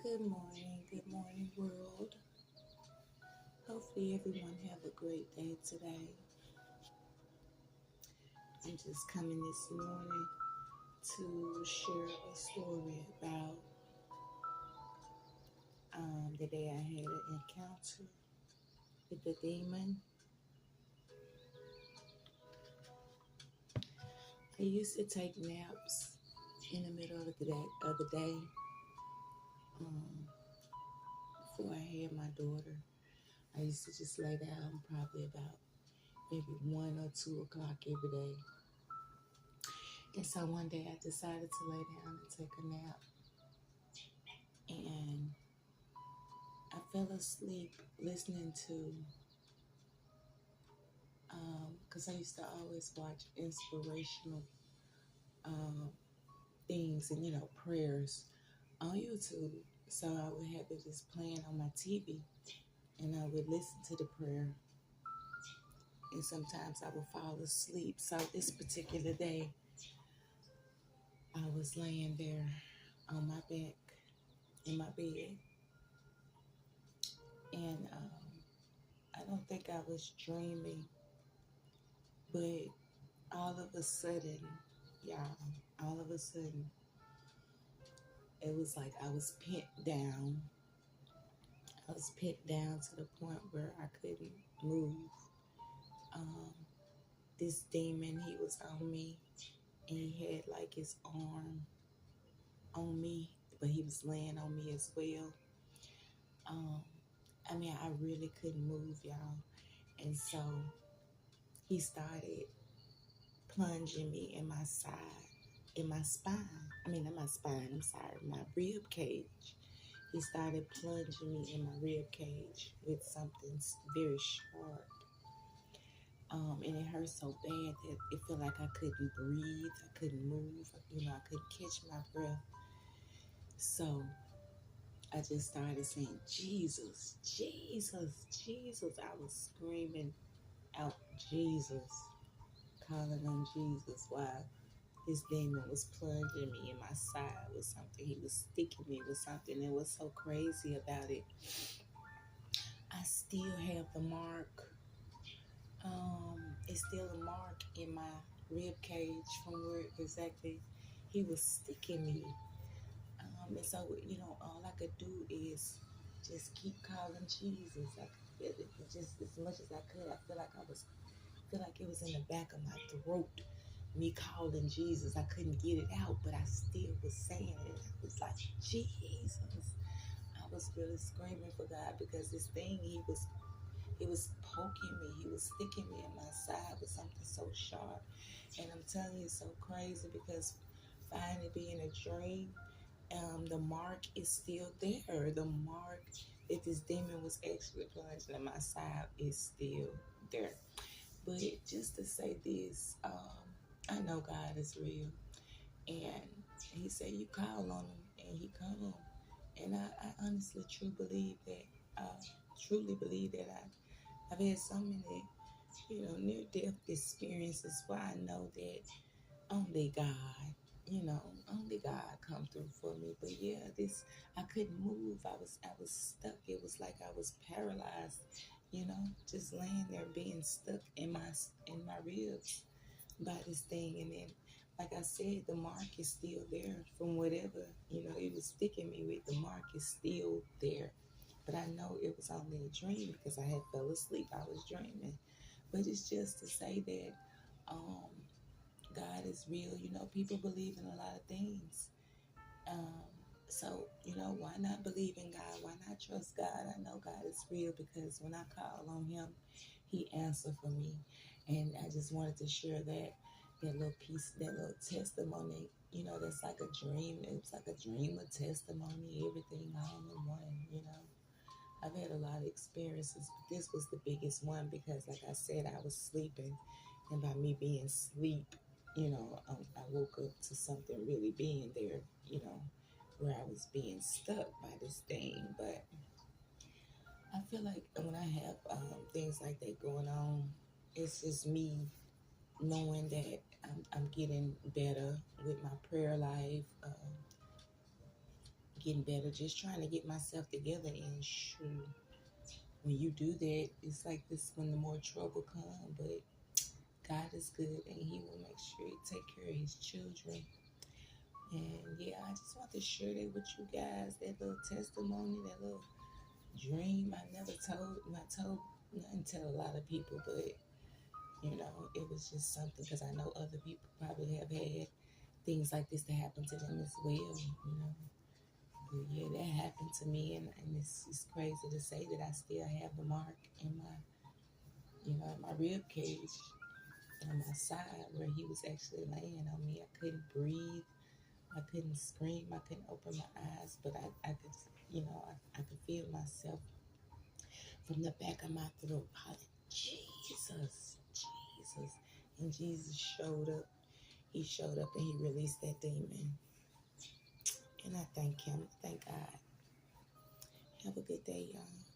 Good morning, world. Hopefully, everyone have a great day today. I'm just coming this morning to share a story about the day I had an encounter with the demon. I used to take naps in the middle of the day um, before I had my daughter. I used to just lay down probably about maybe 1 or 2 o'clock every day. And so one day I decided to lay down and take a nap. And I fell asleep listening to, because I used to always watch inspirational um, things and, prayers on YouTube. So I would have it just playing on my TV and I would listen to the prayer. And sometimes I would fall asleep. So this particular day, I was laying there on my back in my bed. And I don't think I was dreaming, but all of a sudden, y'all, all of a sudden, it was like I was pinned down. I was pinned down to the point where I couldn't move. Um, this demon, he was on me, and he had like his arm on me, but he was laying on me as well. Um, I really couldn't move, y'all. And so he started plunging me in my side, in my spine. In my spine, I'm sorry, my rib cage. He started plunging me in my rib cage with something very sharp. And it hurt so bad that it felt like I couldn't breathe, I couldn't move, I couldn't catch my breath. So I just started saying, Jesus, Jesus, Jesus. I was screaming out, Jesus, calling on Jesus while this demon was plunging me in my side with something. He was sticking me with something. It was so crazy about it. I still have the mark. It's still a mark in my rib cage from where exactly he was sticking me. And so, all I could do is just keep calling Jesus. Just as much as I could. I feel like it was in the back of my throat. Me calling Jesus, I couldn't get it out, but I still was saying it. I was like, Jesus. I was really screaming for God because this thing, he was poking me. He was sticking me in my side with something so sharp. And I'm telling you, it's so crazy because finally being a dream, the mark is still there. The mark that this demon was actually plunging in my side is still there. But just to say this, I know God is real. And he said, you call on him and he come. And I honestly truly believe that I've had so many, near-death experiences where I know that only God, only God come through for me. But yeah, I couldn't move. I was stuck. It was like I was paralyzed, just laying there being stuck in my ribs by this thing. And then, like I said, the mark is still there from whatever, it was sticking me with. The mark is still there. But I know it was only a dream because I had fell asleep. I was dreaming. But it's just to say that um, God is real. People believe in a lot of things. Um, so, why not believe in God? Why not trust God? I know God is real because when I call on him, he answered for me. And I just wanted to share that little piece, that little testimony, that's like a dream. It's like a dream, a testimony, everything all in one. I've had a lot of experiences, but this was the biggest one because, like I said, I was sleeping. And by me being asleep, I woke up to something really being there, where I was being stuck by this thing. But I feel like when I have things like that going on, it's just me knowing that I'm getting better with my prayer life, getting better, just trying to get myself together. And shoot, when you do that, it's like this when the more trouble come. But God is good, and He will make sure He take care of His children. And yeah, I just want to share that with you guys, that little testimony, that little dream. I never told, not tell a lot of people, but it was just something, because I know other people probably have had things like this to happen to them as well. But yeah, that happened to me, and it's crazy to say that I still have the mark in my rib cage on my side where he was actually laying on me. I couldn't breathe. I couldn't scream. I couldn't open my eyes, but I could, I could feel myself from the back of my throat hollering, Jesus, Jesus. And Jesus showed up. He showed up and he released that demon. And I thank him. Thank God. Have a good day, y'all.